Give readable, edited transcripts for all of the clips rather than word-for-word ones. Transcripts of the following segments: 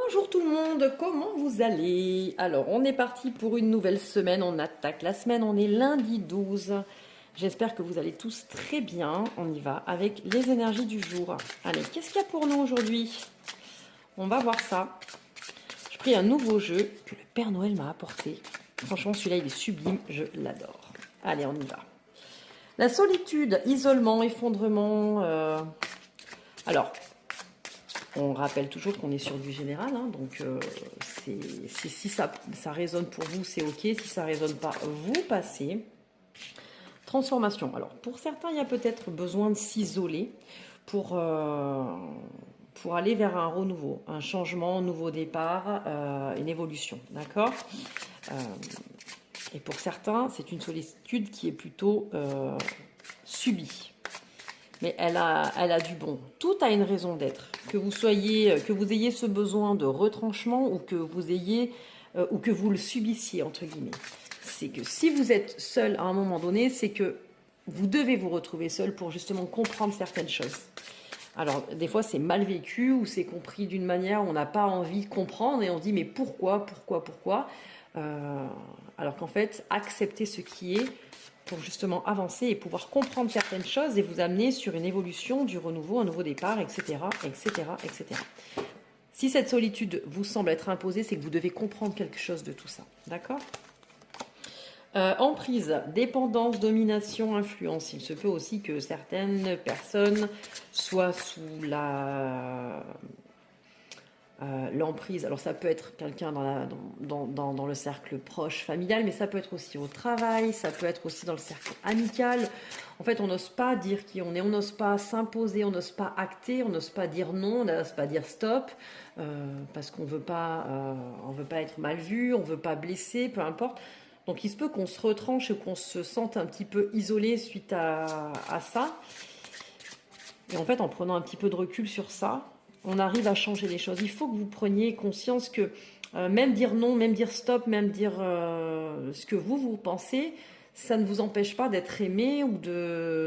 Bonjour tout le monde, comment vous allez? Alors, on est parti pour une nouvelle semaine, on attaque la semaine, on est lundi 12. J'espère que vous allez tous très bien. On y va avec les énergies du jour. Allez, qu'est-ce qu'il y a pour nous aujourd'hui? On va voir ça. J'ai pris un nouveau jeu que le Père Noël m'a apporté. Franchement, celui-là, il est sublime, je l'adore. Allez, on y va. La solitude, isolement, effondrement. Alors, on rappelle toujours qu'on est sur du général, hein, donc si ça résonne pour vous, c'est ok. Si ça ne résonne pas, vous passez. Transformation. Alors, pour certains, il y a peut-être besoin de s'isoler pour aller vers un renouveau, un changement, un nouveau départ, une évolution, d'accord. Et pour certains, c'est une solitude qui est plutôt subie. Mais elle a du bon. Tout a une raison d'être. Que vous ayez ce besoin de retranchement ou que vous le subissiez, entre guillemets. C'est que si vous êtes seul à un moment donné, c'est que vous devez vous retrouver seul pour justement comprendre certaines choses. Alors, des fois, c'est mal vécu ou c'est compris d'une manière où on n'a pas envie de comprendre et on se dit, mais pourquoi alors qu'en fait, accepter ce qui est pour justement avancer et pouvoir comprendre certaines choses et vous amener sur une évolution, du renouveau, un nouveau départ, etc., etc., etc. Si cette solitude vous semble être imposée, c'est que vous devez comprendre quelque chose de tout ça, d'accord ? Emprise, dépendance, domination, influence. Il se peut aussi que certaines personnes soient sous l'emprise. Alors ça peut être quelqu'un dans le cercle proche, familial, mais ça peut être aussi au travail, ça peut être aussi dans le cercle amical. En fait, on n'ose pas dire qui on est, on n'ose pas s'imposer, on n'ose pas acter, on n'ose pas dire non, on n'ose pas dire stop, parce qu'on veut pas être mal vu, on veut pas blesser, peu importe. Donc il se peut qu'on se retranche et qu'on se sente un petit peu isolé suite à ça. Et en fait, en prenant un petit peu de recul sur ça, on arrive à changer les choses. Il faut que vous preniez conscience que même dire non, même dire stop, même dire ce que vous pensez, ça ne vous empêche pas d'être aimé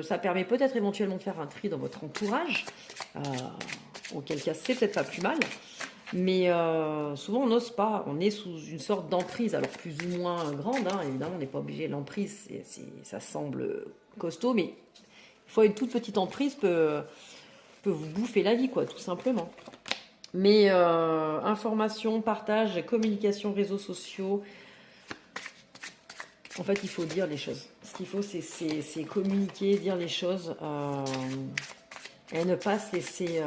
ça permet peut-être éventuellement de faire un tri dans votre entourage, auquel cas c'est peut-être pas plus mal. Mais souvent on n'ose pas, on est sous une sorte d'emprise, alors plus ou moins grande, hein, évidemment on n'est pas obligé, l'emprise ça semble costaud, mais il faut une toute petite emprise peut vous bouffer la vie, quoi, tout simplement. Mais information, partage, communication, réseaux sociaux, en fait, il faut dire les choses. Ce qu'il faut, c'est communiquer, dire les choses et ne pas se laisser